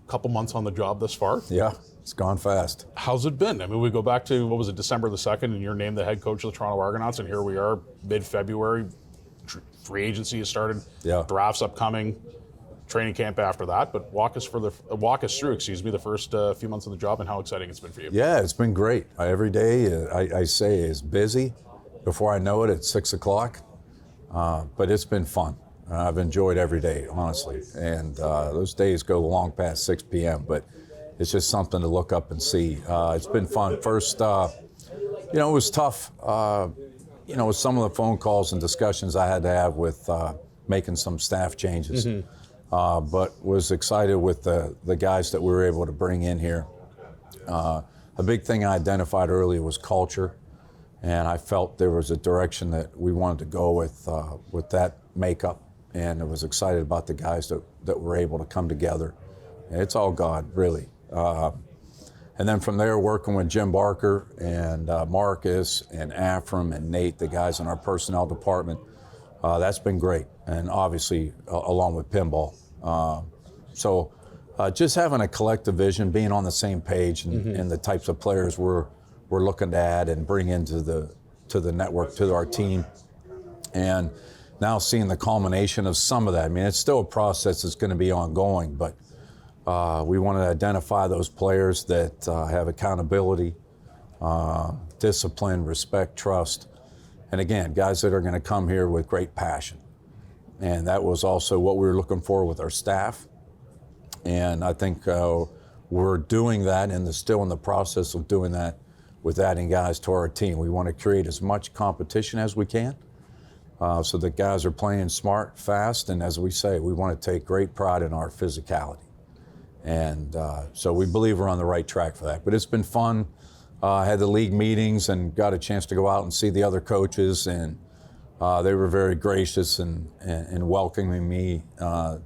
couple months on the job thus far. Yeah, it's gone fast. How's it been? I mean, we go back to, what was it, December the 2nd, and you're named the head coach of the Toronto Argonauts, and here we are, mid-February. Free agency has started. Yeah. Drafts upcoming. Training camp after that. But walk us through, the first few months on the job and how exciting it's been for you. Yeah, it's been great. Every day, I say, is busy. Before I know it, it's 6 o'clock. But it's been fun. I've enjoyed every day, honestly. And those days go long past 6 p.m., but it's just something to look up and see. It's been fun. First, it was tough, with some of the phone calls and discussions I had to have with making some staff changes. Mm-hmm. But was excited with the guys that we were able to bring in here. A big thing I identified early was culture, and I felt there was a direction that we wanted to go with that makeup, and I was excited about the guys that were able to come together. And it's all God, really. And then from there, working with Jim Barker and Marcus and Afram and Nate, the guys in our personnel department, that's been great. And obviously, along with Pinball. So just having a collective vision, being on the same page, and the types of players we're looking to add and bring into the network, to our team. And now seeing the culmination of some of that. I mean, it's still a process that's going to be ongoing, but we want to identify those players that have accountability, discipline, respect, trust. And again, guys that are going to come here with great passion. And that was also what we were looking for with our staff. And I think we're doing that and still in the process of doing that with adding guys to our team. We want to create as much competition as we can so that guys are playing smart, fast, and as we say, we want to take great pride in our physicality. And so we believe we're on the right track for that. But it's been fun. I had the league meetings and got a chance to go out and see the other coaches, and they were very gracious in welcoming me to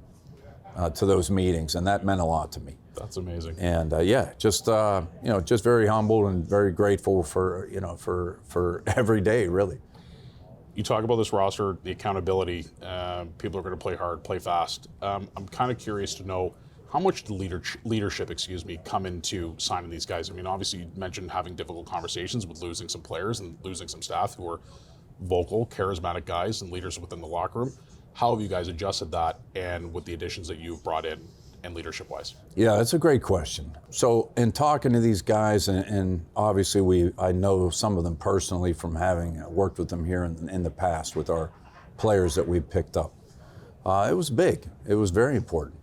those meetings, and that meant a lot to me. That's amazing. And just very humble and very grateful for every day, really. You talk about this roster, the accountability. People are going to play hard, play fast. I'm kind of curious to know how much did leadership, come into signing these guys? I mean, obviously you mentioned having difficult conversations with losing some players and losing some staff who are vocal, charismatic guys and leaders within the locker room. How have you guys adjusted that, and with the additions that you've brought in and leadership-wise? Yeah, that's a great question. So in talking to these guys, and obviously I know some of them personally from having worked with them here in the past with our players that we've picked up. It was big. It was very important.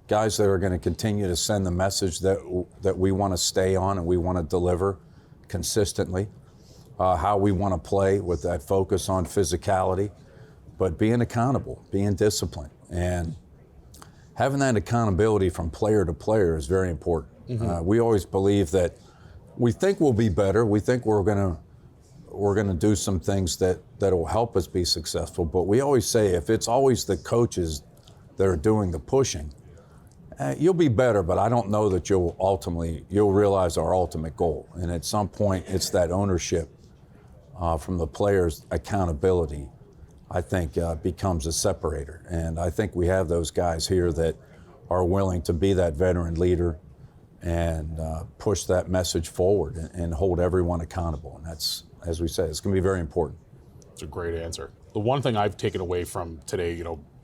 Guys that are going to continue to send the message that we want to stay on and we want to deliver consistently. How we want to play with that focus on physicality, but being accountable, being disciplined, and having that accountability from player to player is very important. Mm-hmm. We always believe that we think we'll be better. We think we're gonna do some things that will help us be successful. But we always say if it's always the coaches that are doing the pushing, you'll be better. But I don't know that you'll realize our ultimate goal. And at some point, it's that ownership from the players' accountability, I think becomes a separator. And I think we have those guys here that are willing to be that veteran leader and push that message forward and hold everyone accountable. And that's, as we said, it's going to be very important. It's a great answer. The one thing I've taken away from today,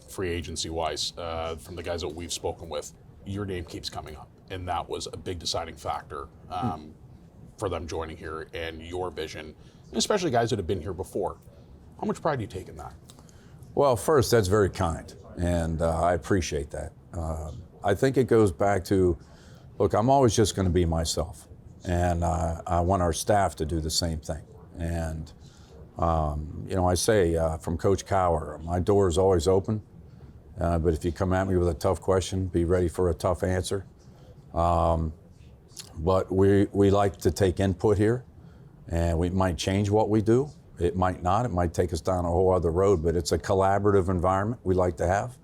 free agency-wise, from the guys that we've spoken with, your name keeps coming up. And that was a big deciding factor for them joining here and your vision, and especially guys that have been here before. How much pride do you take in that? Well, first, that's very kind, and I appreciate that. I think it goes back to, look, I'm always just going to be myself, and I want our staff to do the same thing. And, I say from Coach Cower, my door is always open, but if you come at me with a tough question, be ready for a tough answer. But we like to take input here, and we might change what we do. It might not. It might take us down a whole other road, but it's a collaborative environment we like to have.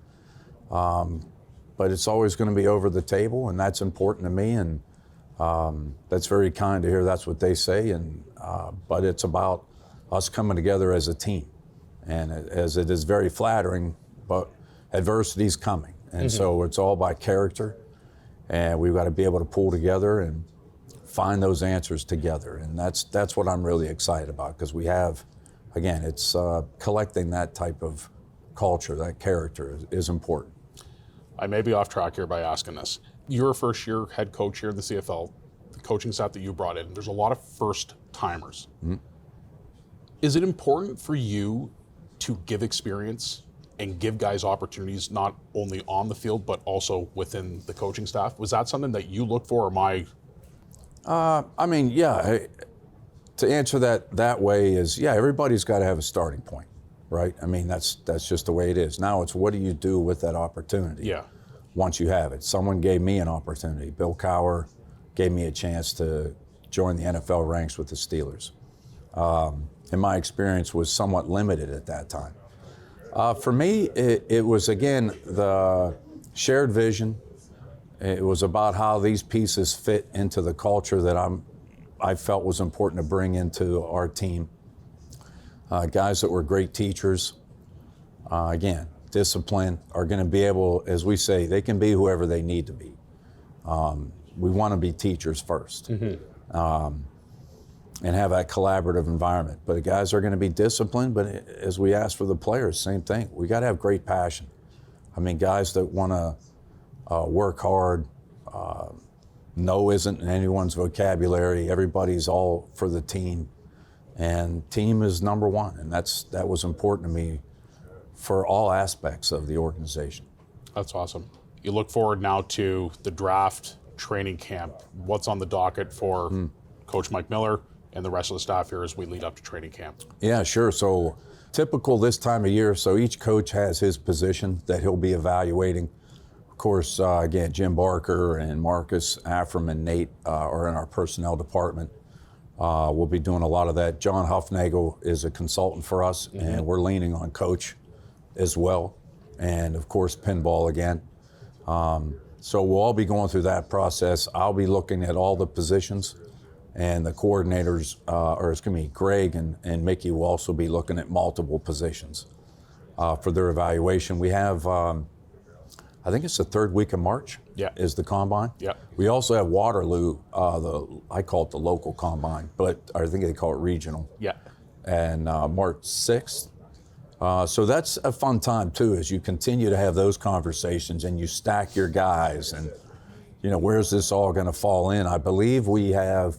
But it's always going to be over the table, and that's important to me, and that's very kind to hear that's what they say. And but it's about us coming together as a team, and as it is very flattering, but adversity's coming, and so it's all by character. and we've got to be able to pull together and find those answers together. And that's what I'm really excited about, because we have, again, it's collecting that type of culture, that character is important. I may be off track here by asking this. You're a first-year head coach here in the CFL. The coaching staff that you brought in, there's a lot of first-timers. Mm-hmm. Is it important for you to give experience and give guys opportunities not only on the field but also within the coaching staff? Was that something that you look for, or am I? I mean, yeah. To answer that way is, yeah, everybody's got to have a starting point, right? I mean, that's just the way it is. Now it's what do you do with that opportunity? Yeah. Once you have it. Someone gave me an opportunity. Bill Cowher gave me a chance to join the NFL ranks with the Steelers. And my experience was somewhat limited at that time. For me, it was, again, the shared vision. It was about how these pieces fit into the culture that I felt was important to bring into our team. Guys that were great teachers, again, discipline, are going to be able, as we say, they can be whoever they need to be. We want to be teachers first. Mm-hmm. And have that collaborative environment. But the guys are going to be disciplined, but as we ask for the players, same thing. We got to have great passion. I mean, guys that want to work hard. No isn't in anyone's vocabulary. Everybody's all for the team. And team is number one. And that was important to me for all aspects of the organization. That's awesome. You look forward now to the draft, training camp. What's on the docket for Coach Mike Miller and the rest of the staff here as we lead up to training camp? Yeah, sure. So typical this time of year, so each coach has his position that he'll be evaluating. Of course, again, Jim Barker and Marcus Affram and Nate are in our personnel department. We'll be doing a lot of that. John Huffnagel is a consultant for us, mm-hmm. and we're leaning on Coach as well. And of course, pinball again. So we'll all be going through that process. I'll be looking at all the positions, and the coordinators, Greg and Mickey will also be looking at multiple positions for their evaluation. We have, I think it's the third week of March is the combine. Yeah. We also have Waterloo, I call it the local combine, but I think they call it regional. Yeah. And March 6th. So that's a fun time too, as you continue to have those conversations and you stack your guys and, where's this all going to fall in? I believe we have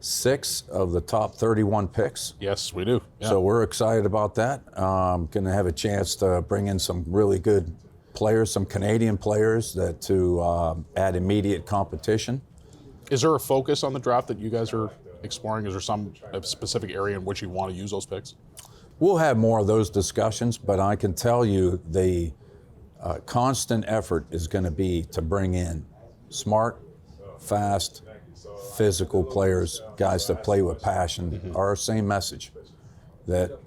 6 of the top 31 picks. Yes, we do. Yeah. So we're excited about that. Going to have a chance to bring in some really good players, some Canadian players to add immediate competition. Is there a focus on the draft that you guys are exploring? Is there some specific area in which you want to use those picks? We'll have more of those discussions, but I can tell you the constant effort is going to be to bring in smart, fast, physical players, guys that play with passion, mm-hmm. Our same message that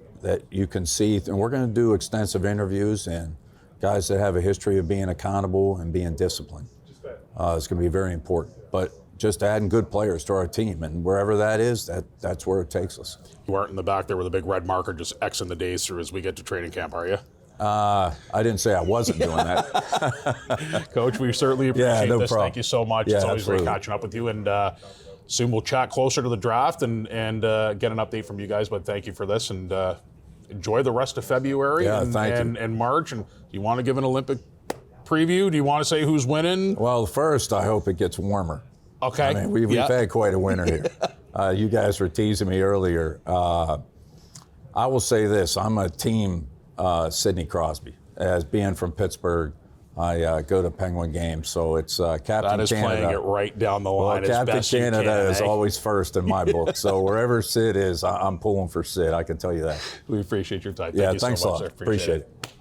you can see. And we're going to do extensive interviews and guys that have a history of being accountable and being disciplined. It's going to be very important. But just adding good players to our team, and wherever that is, that's where it takes us. You aren't in the back there with a big red marker just Xing the days through as we get to training camp, are you? I didn't say I wasn't doing that. Coach, we certainly appreciate this. Problem. Thank you so much. It's always great catching up with you, and soon we'll chat closer to the draft and get an update from you guys, but thank you for this, and enjoy the rest of February and March. And you want to give an Olympic preview? Do you want to say who's winning? Well, first, I hope it gets warmer. Okay. I mean, we've had quite a winter here. You guys were teasing me earlier. I will say this. I'm a team Sidney Crosby. As being from Pittsburgh, I go to Penguin games, so it's Captain Canada. That is playing it right down the line. Well, Captain Canada is always first in my book. So wherever Sid is, I'm pulling for Sid. I can tell you that. We appreciate your time. Thank you thanks so much, a lot. Appreciate it.